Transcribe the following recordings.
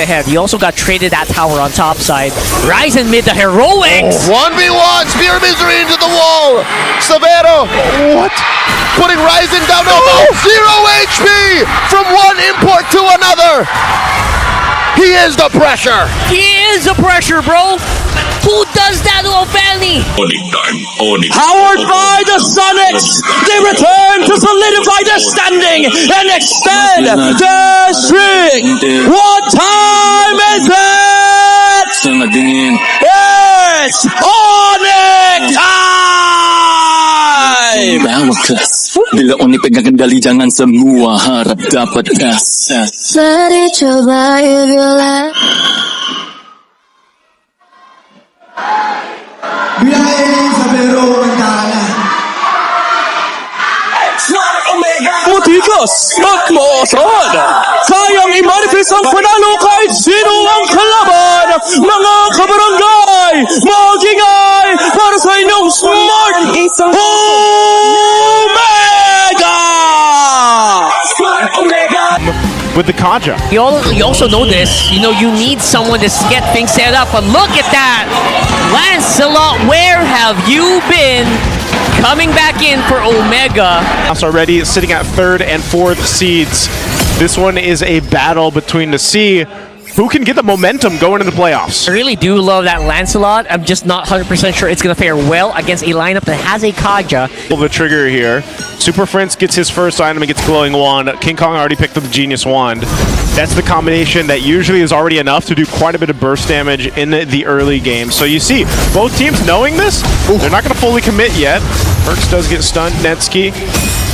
ahead. He also got traded that tower on top side. Ryzen mid the heroics. 1v1, Spear of Misery into the wall. Savero, what? Putting Ryzen down to 0 HP from one import to another. He is the pressure. He is the pressure, bro. Who does that to a family? Onic time, Onic. Powered by the Sonics, they return to solidify their standing and extend their streak. What time is it? It's Onic time! Bila Onic pagkakandali, jangan semua harap dapat gas. Mari coba if you like. Biyahe Savero ang tahanan. Matigas at maasad, kayang i-manifest ang panalo kahit sino ang kalaban. Mga kabarangay, magingay para sa inyong Smart Omega! With the Kaja. You also know this. You know, you need someone to get things set up. But look at that. Lancelot, where have you been? Coming back in for Omega. Already sitting at 3rd and 4th seeds. This one is a battle between the C. Who can get the momentum going into the playoffs? I really do love that Lancelot. I'm just not 100% sure it's going to fare well against a lineup that has a Kaja. Pull the trigger here. Super Prince gets his first item and gets Glowing Wand. King Kong already picked up the Genius Wand. That's the combination that usually is already enough to do quite a bit of burst damage in the early game. So you see, both teams knowing this, they're not going to fully commit yet. Perks does get stunned. Netskie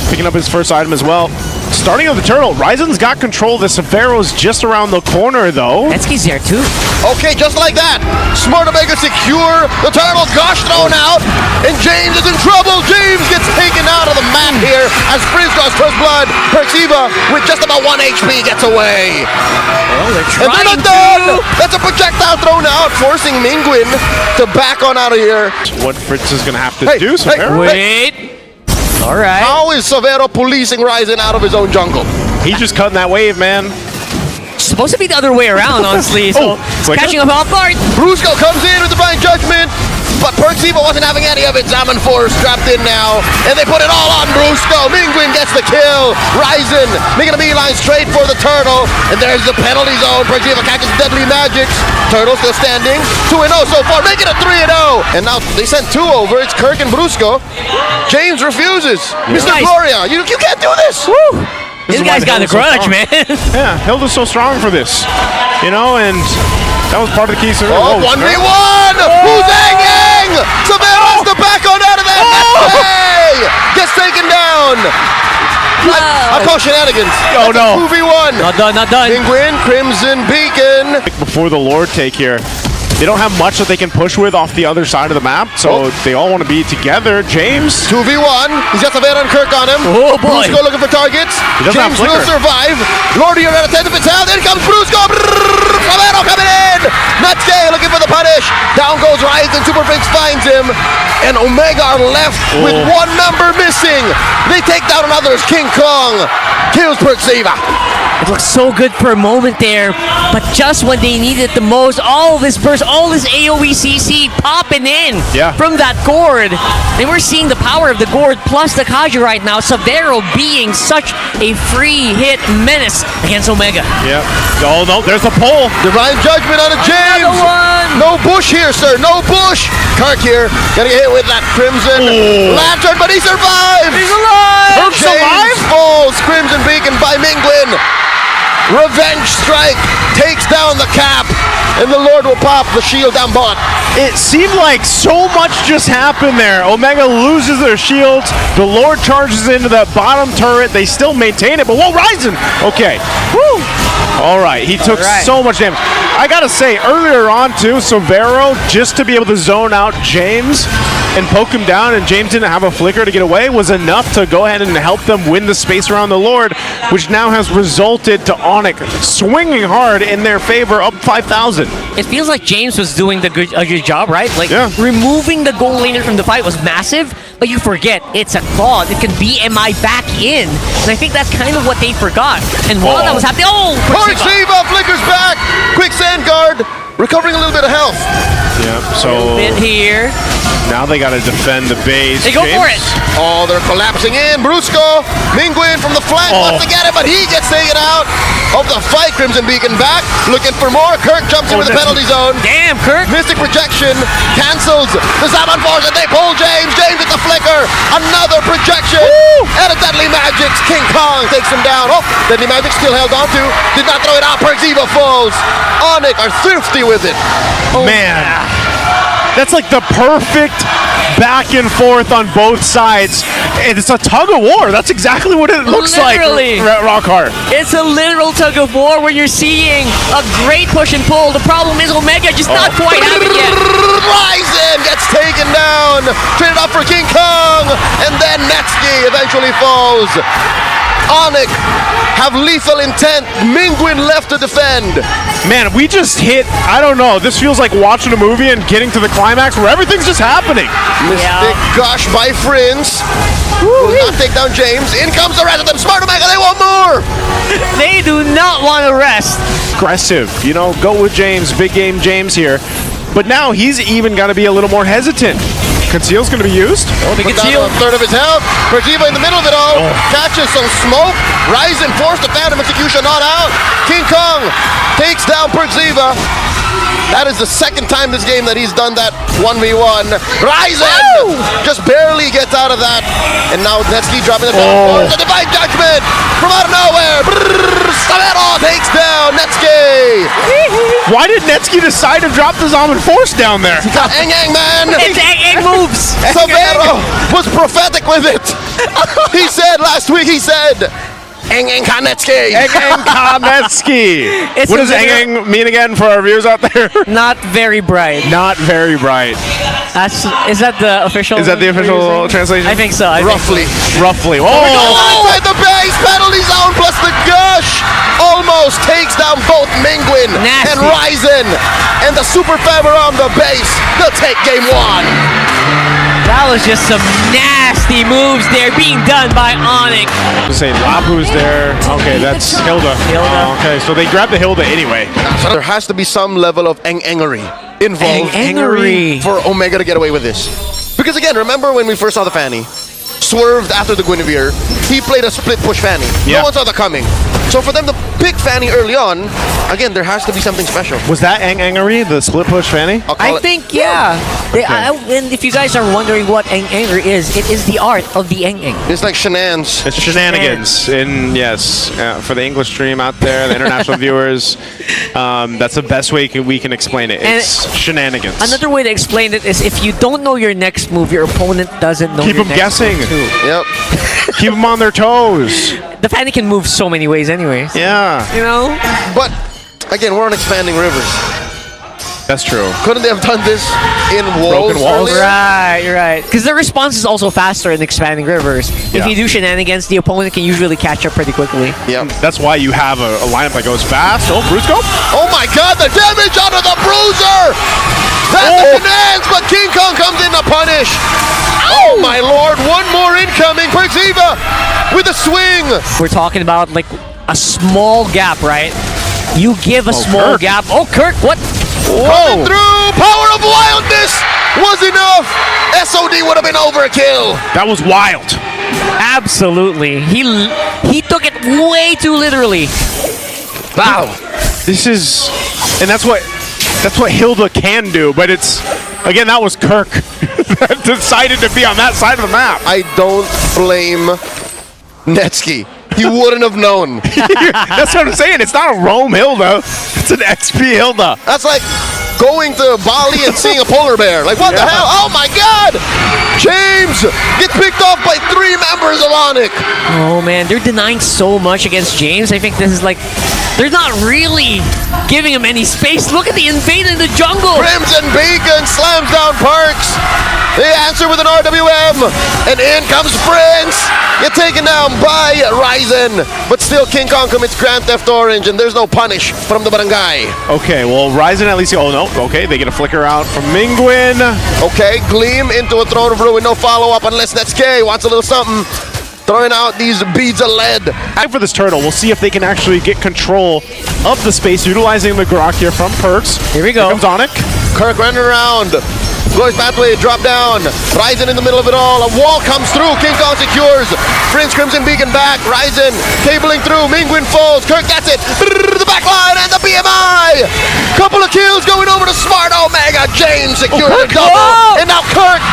picking up his first item as well. Starting with the turtle, Ryzen's got control. The Savero's just around the corner, though. Netskie's there, too. Okay, just like that. Smart Omega secure. The turtle, gosh, thrown out. And James is in trouble. James gets taken out of the map here as Frizz draws first blood. Perxiva, with just about 1 HP, gets away. Oh, they're And trying they're not done. That's a projectile thrown out, forcing Mingwin to back on out of here. What Fritz is going to have to Hey, do, hey, Savero? Wait. All right. How is Savero policing Ryzen out of his own jungle? He's just cutting that wave, man. Supposed to be the other way around, honestly. So catching up off guard. Brusco comes in with Divine Judgment, but Perxiva wasn't having any of it. Zaman Force trapped in now, and they put it all on Brusco. Mingwin gets the kill. Ryzen making a beeline straight for the turtle, and there's the penalty zone. Perxiva catches Deadly Magics. Turtle still standing. 2-0 so far, making it 3-0. And now they sent 2 over. It's Kirk and Brusco. James refuses. Mr. Gloria, you can't do this. Woo. This guy's got a grudge, man. Yeah, Hilda's so strong for this. You know, and that was part of the key. Oh, 1v1! Who's hanging? Savero has to back on out of that. Hey! Gets taken down. I call shenanigans. Oh, no. 2v1. Not done, not done. Penguin, Crimson Beacon. Before the Lord take here, they don't have much that they can push with off the other side of the map, so they all want to be together. James. 2v1. He's got Savero and Kirk on him. Oh, boy. Brusco looking for targets. He doesn't have James will flicker. survive. Lord, you're at a 10 of its health. In comes Brusco. Savero coming in. Netskie looking for the punish. Down goes Ryzen. Super Prince finds him. And Omega are left with 1 member missing. They take down another. King Kong kills Perxiva. It looks so good for a moment there, but just when they need it the most, all this burst, all this AoE CC popping in from that gourd. And we're seeing the power of the gourd plus the Kaja right now. Savero being such a free hit menace against Omega. Yeah. Oh, no, there's a pull. Divine Judgment on a James. Another one. No bush here, sir. No bush. Kirk here. Gonna get hit with that Crimson Lantern, but he survives. He's alive. Kirk survives. Falls. Crimson Beacon by Mingwin. Revenge strike takes down the cap, and the Lord will pop the shield down bot. It seemed like so much just happened there. Omega loses their shields. The Lord charges into that bottom turret. They still maintain it, but whoa, Ryzen! Okay. Woo! All right, he took so much damage. I gotta say, earlier on too, Savero, just to be able to zone out James and poke him down, and James didn't have a flicker to get away, was enough to go ahead and help them win the space around the Lord, which now has resulted to Onic swinging hard in their favor, up 5,000. It feels like James was doing a good job, right? Like, removing the goal laner from the fight was massive, but you forget it's a Claude. It can BMI back in. And I think that's kind of what they forgot. And while that was happening, Perciva flickers back. Quick sand guard, recovering a little bit of health. Yep, so bit here. now they got to defend the base. They go for it. Oh, they're collapsing in. Brusco, Minguin from the flank wants to get it, but he gets taken out of the fight. Crimson Beacon back, looking for more. Kirk jumps into the penalty zone. Damn, Kirk. Mystic projection cancels the Zaman Force, and they pull James. James with the flicker. Another projection. And a Deadly Magics. King Kong takes him down. Oh, Deadly Magic still held on to. Did not throw it out. Perciva falls. Onic are thrifty with it. Man, that's like the perfect back and forth on both sides. It's a tug of war. That's exactly what it looks Literally. like. Rockhart. It's a literal tug of war where you're seeing a great push and pull. The problem is Omega just not quite having it yet. Ryzen gets taken down. Traded off for King Kong. And then Netskie eventually falls. Onic have lethal intent. Minguin left to defend. Man, we just hit, I don't know, this feels like watching a movie and getting to the climax where everything's just happening. Mystic gush by Friends. Will not take down James. In comes the rest of them. Smart Omega, they want more. They do not want to rest. Aggressive, you know, go with James, big game James here. But now he's even got to be a little more hesitant. Conceal's going to be used. They Put conceal. down a third of his health. Perciva in the middle of it all. Catches some smoke. Ryzen forced the Phantom Execution not out. King Kong takes down Perciva. That is the second time this game that he's done that 1v1. Ryzen just barely gets out of that. And now Netskie dropping the down. The Divine Judgment from out of nowhere. Savero takes down Netskie. Why did Netskie decide to drop the Zaman Force down there? He got Eng man. It's egg moves. Savero was prophetic with it. He said last week, he said, Eng Kanetsky. Netskie. What does Eng mean again for our viewers out there? Not very bright. Not very bright. Is that the official? Is that the official translation? I think so. Roughly. Roughly. Oh, inside the base, penalty zone plus the gush. Almost takes down both Minguin Nasty. and Ryzen. And the Super Favor on the base. They'll take game one. That was just some nasty moves there being done by Onic. Say Lapu's there. Okay, that's Hilda. Oh, okay, so they grabbed the Hilda anyway. There has to be some level of engery involved Engery. for Omega to get away with this. Because again, remember when we first saw the Fanny? Swerved after the Guinevere. He played a split push Fanny. Yeah. No one saw that coming. So for them to pick Fanny early on, again, there has to be something special. Was that Engery, the split push Fanny? I think, yeah. And if you guys are wondering what Eng is, it is the art of the Eng. It's like shenanigans. It's shenanigans. And yes, for the English stream out there, the international viewers, that's the best way we can explain it. It's shenanigans. Another way to explain it is if you don't know your next move, your opponent doesn't know Keep your them next guessing. move too. Yep. Keep them on their toes. The Fanny can move so many ways anyways. Yeah, You know? But again, we're on expanding rivers. that's true. Couldn't they have done this in walls? Broken walls? earlier? Right. Because the response is also faster in expanding rivers. Yeah. If you do shenanigans, the opponent can usually catch up pretty quickly. Yep. That's why you have a lineup that goes fast. Oh, Brusco. Oh my god, the damage onto the bruiser! That's the finance, but King Kong comes in to punish. Oh my lord, one more incoming. Perciva with a swing. We're talking about like a small gap, right? You give a small Kirk. gap. Oh, Kirk, what? Coming through, power of wildness was enough. SOD would have been overkill. That was wild. Absolutely. He took it way too literally. Wow. This is, and that's what Hilda can do. But it's again, that was Kirk that decided to be on that side of the map. I don't blame Netskie. He wouldn't have known. That's what I'm saying. It's not a Rome Hilda. It's an XP Hilda. That's like going to Bali and seeing a polar bear. Like, what the hell? Oh my god! James gets picked off by 3 members of Onic. Oh man, they're denying so much against James. I think this is like, they're not really giving him any space. Look at the invader in the jungle. Crimson Beacon slams down Parks. They answer with an RWM. And in comes Prince. Get taken down by Ryzen. But still, King Kong commits Grand Theft Orange, and there's no punish from the barangay. Okay, well, Ryzen at least. Oh no. Okay, they get a flicker out from Minguin. Okay, Gleam into a Throne of through with no follow-up unless Netskie wants a little something. Throwing out these beads of lead. For this turtle, we'll see if they can actually get control of the space, utilizing the Grok here from Perks. Here we go. Here comes Onic. Kirk running around. Glory's pathway, drop down. Ryzen in the middle of it all. A wall comes through. King Kong secures. Prince Crimson Beacon back. Ryzen cabling through. Mingwin falls. Kirk gets it. The back line and the BMI. Couple of kills going over to Smart Omega. James secures a double. And now Kirk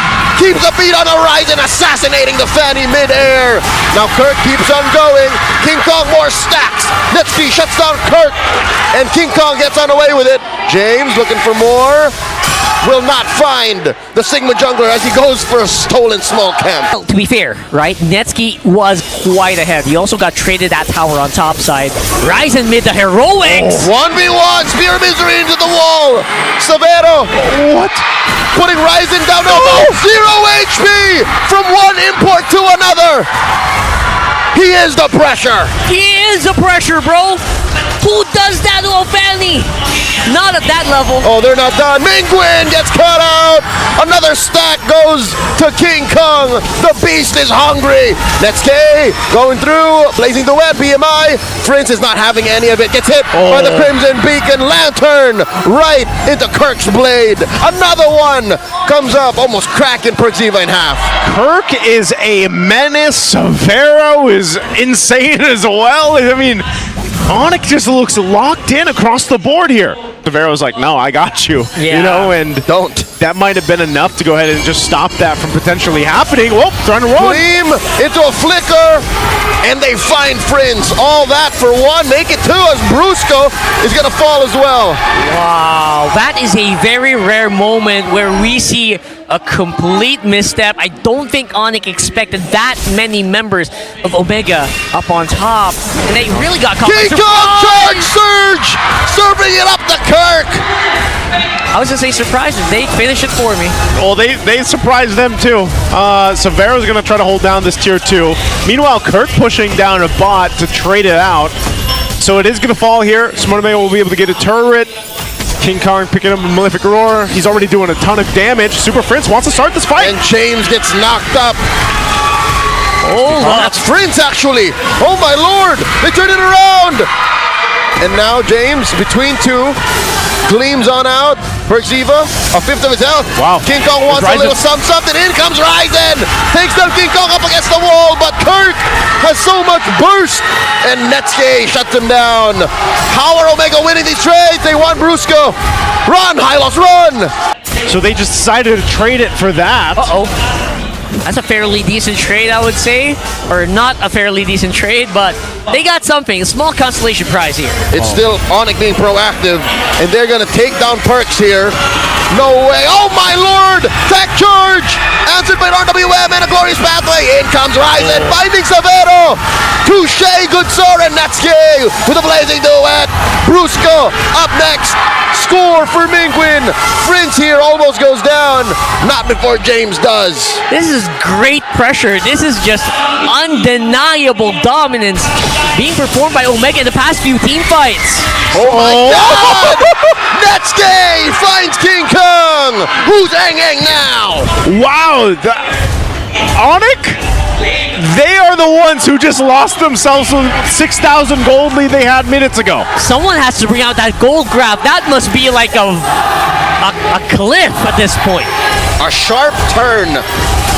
keeps a beat on the Ryzen, assassinating the Fanny mid-air. Now Kirk keeps on going. King Kong more stacks. Netskie shuts down Kirk. And King Kong gets on away with it. James looking for more. Will not find the Sigma jungler as he goes for a stolen small camp. Well, to be fair, right, Netskie was quite ahead. He also got traded that tower on top side. Ryzen mid the heroics. 1v1, Spear of Misery into the wall. Savero. What? Putting Ryzen down. No, 0 HP from one import to another. He is the pressure. He is the pressure, bro. Who does that to a Fanny? Not at that level. Oh, they're not done. Mingwin gets cut out. Another stack goes to King Kong. The beast is hungry. Netskie going through, blazing the web. BMI. Prince is not having any of it. Gets hit by the Crimson Beacon. Lantern right into Kirk's blade. Another one comes up, almost cracking Perxiva in half. Kirk is a menace. Savero is insane as well. I mean, Onic just looks locked in across the board here. Savero's like, no, I got you. Yeah. You know, and that might have been enough to go ahead and just stop that from potentially happening. Whoa, trying to run. Gleam into a flicker, and they find Prince. All that for one. Make it two as Brusco is going to fall as well. Wow, that is a very rare moment where we see a complete misstep. I don't think Onic expected that many members of Omega up on top, and they really got caught by King Kong charge surge, serving it up to Kirk. I was gonna say surprise, they finish it for me. Well, they surprised them too. Savero's gonna try to hold down this tier 2. Meanwhile, Kirk pushing down a bot to trade it out. So it is gonna fall here. Smart Omega will be able to get a turret. King Kong picking up a Malefic Roar. He's already doing a ton of damage. Super Prince wants to start this fight. And James gets knocked up. Oh, that's Prince actually. Oh my lord, they turn it around. And now James, between two, gleams on out. Perxiva, a fifth of his health. Wow. King Kong wants a little something. In comes Ryzen. Takes down King Kong up against the wall, but Kirk has so much burst. And Netskie shuts him down. How are Omega winning these trades? They want Brusco. Run, Hylos, run! So they just decided to trade it for that. Uh-oh. That's a fairly decent trade, I would say. Or not a fairly decent trade, but they got something. A small consolation prize here. It's still Onic being proactive, and they're going to take down Perks here. No way. Oh, my lord! Tech charge! Answered by an RWM and a glorious pathway. In comes Ryzen, finding Savero. Touche, good sword, and Netskie with a blazing duet. Brusco up next. Score for Mingwin. Prince here almost goes down. Not before James does. This is great pressure. This is just undeniable dominance being performed by Omega in the past few team fights. Oh my god! Netskie finds King Kong! Who's hanging now? Wow! Onic? They are the ones who just lost themselves with 6,000 gold lead they had minutes ago. Someone has to bring out that gold grab. That must be like a cliff at this point. A sharp turn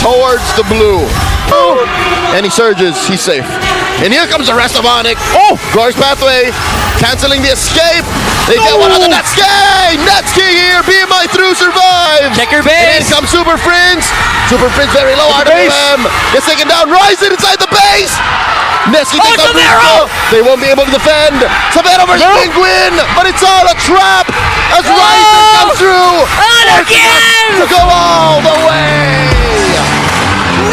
towards the blue. And he surges. He's safe. And here comes the rest of Onic. Oh! Glorious pathway. Canceling the escape. They get one on the Netskie! Netskie here. BMI through survives. Checker And base. in comes Super Prince. Super Prince very low. RWM gets taken down. Ryzen inside the base. Netskie takes out Savero! Mirko. They won't be able to defend. Savero versus Mingwin. But it's all a trap as Ryzen comes through. Not again! To go all the way.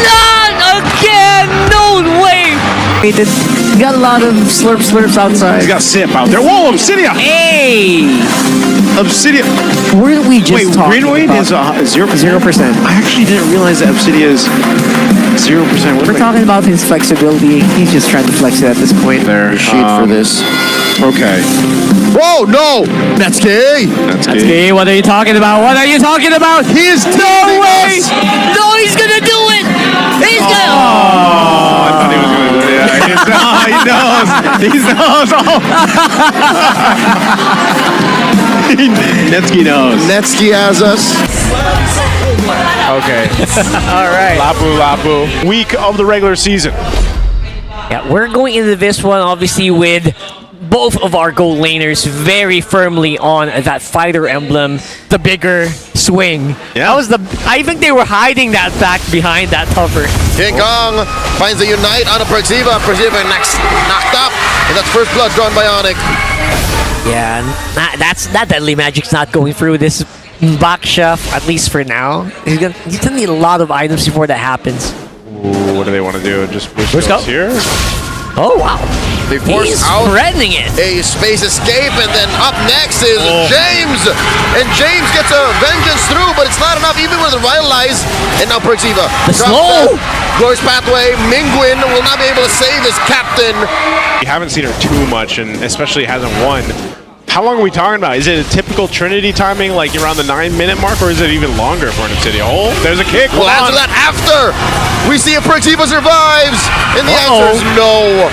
Not again! No way! We got a lot of slurps outside. He's got Sip out there. Whoa, OBSIDIA! Hey! OBSIDIA. Where did we just talk Greenway about? is 0%. 0%. I actually didn't realize that OBSIDIA is 0%. We're talking about his flexibility. He's just trying to flex it at this point. There. Sheet for this. Okay. Whoa, no! Netskie! Hey, what are you talking about? What are you talking about? He is No way! us. No, he's gonna do it! He's gonna. I thought he was going to do it. Yeah, he knows. He knows. Netskie knows. Netskie has us. Okay. All right. Lapu. Week of the regular season. Yeah, we're going into this one obviously with both of our goal laners very firmly on that fighter emblem, the bigger swing. Yeah. That was I think they were hiding that back behind that cover. King Kong finds the Unite on a Perxiva. Perxiva knocked up, and that's first blood drawn by Onic. Yeah, that deadly magic's not going through this back chef, at least for now. He's gonna need a lot of items before that happens. Ooh, what do they want to do? Just push Let's go. those here? Oh wow. They force He's out threatening it. a space escape, and then up next is James. And James gets a vengeance through, but it's not enough even with the revitalize. And now Perxiva. The slow. Glorious pathway. Mingwin will not be able to save his captain. You haven't seen her too much, and especially hasn't won. How long are we talking about? Is it a typical Trinity timing, like around the 9-minute mark, or is it even longer for an OBSIDIA? Oh, there's a kick. We'll answer that after we see if Perxiva survives. And the answer is no.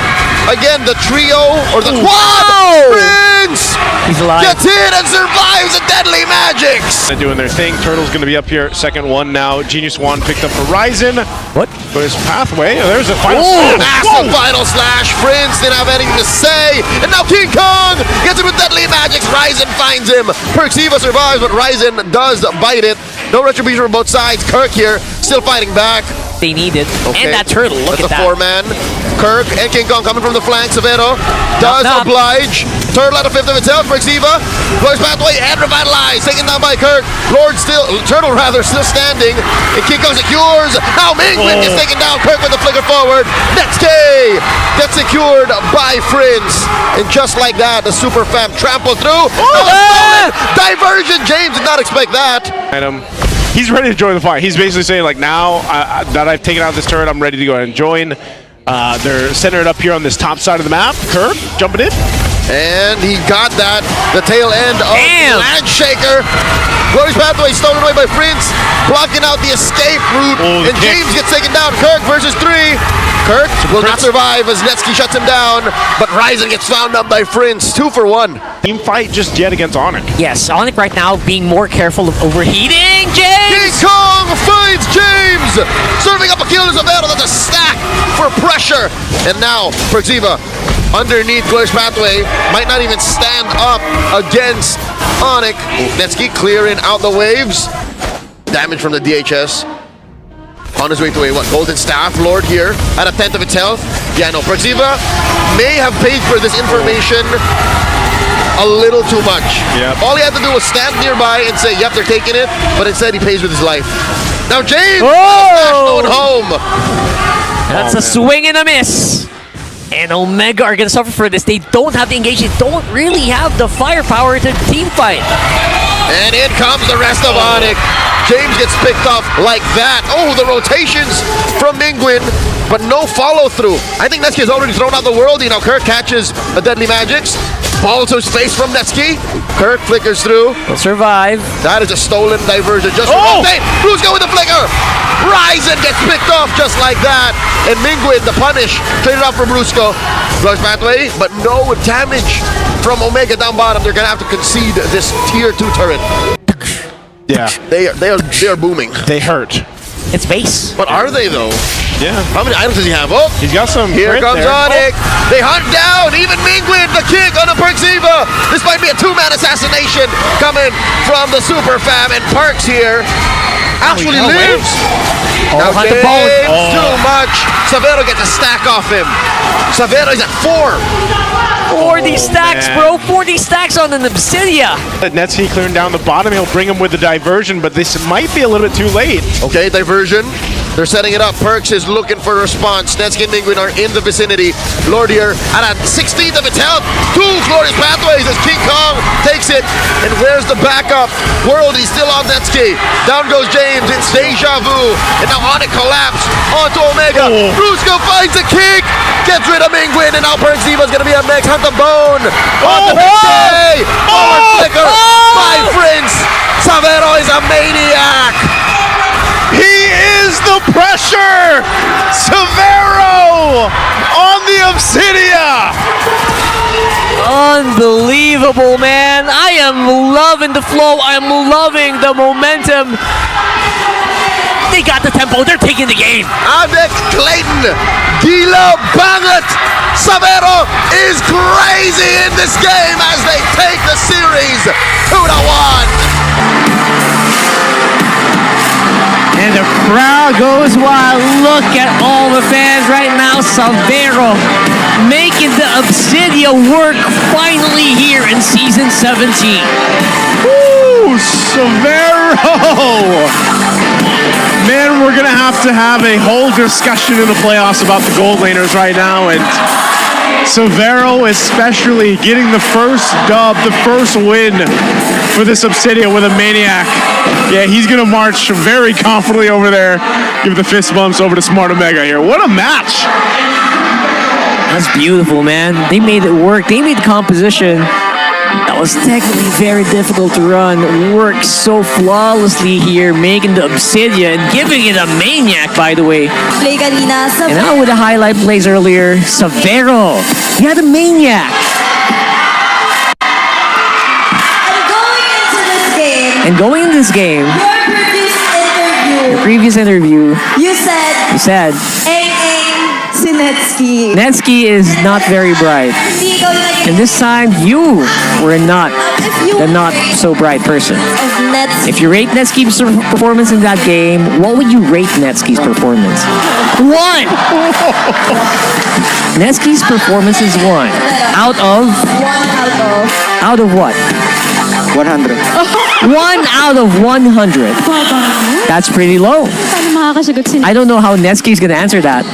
Again, the trio or the quad. Prince He's alive. gets hit and survives the deadly magics. They're doing their thing. Turtle's going to be up here. Second one now. Genius Wand picked up Horizon. What? But his pathway. Oh, there's a final slash. Massive final slash. Prince didn't have anything to say. And now King Kong gets him with deadly magics. Ryzen finds him. Perxiva survives, but Ryzen does bite it. No retribution from both sides. Kirk here still fighting back. They needed. Okay. And that turtle. Look That's at a that. 4-man. Kirk and King Kong coming from the flank. Savero does Knocked up. oblige. Turtle at a fifth of itself. Perxiva. Glorious pathway and revitalize. Taken down by Kirk. Turtle still standing. And King Kong secures. Now Mingwin gets taken down. Kirk with the flicker forward. Netskie gets secured by Prince. And just like that, the super fam trampled through. Diversion. James did not expect that. He's ready to join the fight. He's basically saying, like, now that I've taken out this turret, I'm ready to go ahead and join. They're centered up here on this top side of the map. Kirk jumping in. And he got that. The tail end of Land Shaker. Glorious pathway stolen away by Prince, blocking out the escape route. And James gets taken down. Kirk versus 3. Kirk will not survive as Netskie shuts him down, but Ryzen gets found up by Prince. 2 for 1. Team fight just yet against Onic. Yes, Onic right now being more careful of overheating. King James! Kong finds James! Serving up a kill to Savero. That's a stack for pressure. And now, Perxiva underneath Glorious Pathway might not even stand up against Onic. Netskie clearing out the waves. Damage from the DHS. On his way to a Golden Staff Lord here at a 10th of its health. Yeah, no, Perxiva may have paid for this information a little too much. Yep. All he had to do was stand nearby and say, yep, they're taking it, but instead he pays with his life. Now James going home. That's a swing and a miss. And Omega are going to suffer for this. They don't have the engagement. They don't really have the firepower to team fight. And in comes the rest of Onic. James gets picked off like that. Oh, the rotations from Mingwin, but no follow-through. I think Netskie has already thrown out the world. You know, Kirk catches a deadly magics. Ball to his face from Netskie. Kirk flickers through. They'll survive. That is a stolen diversion. Just rotate. Brusco with the flicker. Ryzen gets picked off just like that. And Mingwin, the punish, traded off from Brusco. Glorious pathway, but no damage from Omega down bottom. They're going to have to concede this tier 2 turret. Yeah. They are booming. They hurt. It's base. But are they though? Yeah. How many items does he have? Oh, He's got some. here crit comes there. Onic. They hunt down even Mingwin, the kick on the Perxiva. This might be a 2-man assassination coming from the Super Fam, and Parks here actually lives. Now hunt the James, ball. too much. Savero gets a stack off him. Savero is at 4. 40 stacks, bro. 40 stacks on an OBSIDIA. Netskie clearing down the bottom. He'll bring him with the diversion, but this might be a little bit too late. Okay, diversion. They're setting it up. Perks is looking for a response. Netskie and Mingwin are in the vicinity. Lord here at a 16th of its health. 2 glorious pathways as King Kong takes it. And where's the backup? World, he's still on Netskie. Down goes James. It's deja vu. And now Onic collapsed onto Omega. Brusco finds a kick. Gets rid of Mingwin, and now Perxiva's gonna be up next. Hunt the bone. On the day. Forward flicker. My friends. Savero is a maniac. He is the pressure. Savero on the OBSIDIA. Unbelievable, man. I am loving the flow. I am loving the momentum. They got the tempo. They're taking the game. Onic, Clayton, Gila, Banget. Savero is crazy in this game as they take the series 2-1. And the crowd goes wild. Look at all the fans right now. Savero making the OBSIDIA work finally here in Season 17. Woo! Savero! Man, we're going to have a whole discussion in the playoffs about the gold laners right now. And Savero especially getting the first dub, the first win for this OBSIDIA with a Maniac. Yeah, he's going to march very confidently over there, give the fist bumps over to Smart Omega here. What a match! That's beautiful, man. They made it work. They made the composition that was technically very difficult to run work so flawlessly here, making the OBSIDIA and giving it a Maniac, by the way. And now with the highlight plays earlier, Savero, he had a Maniac. And going into this game, your previous interview, You said Netskie. Netskie is not very bright. And this time, you were not the not so bright person. If you rate Netskie's performance in that game, what would you rate Netskie's performance? 1! Netskie's performance is 1. Out of what? 100. 1 out of 100. That's pretty low. I don't know how Netskie's gonna answer that.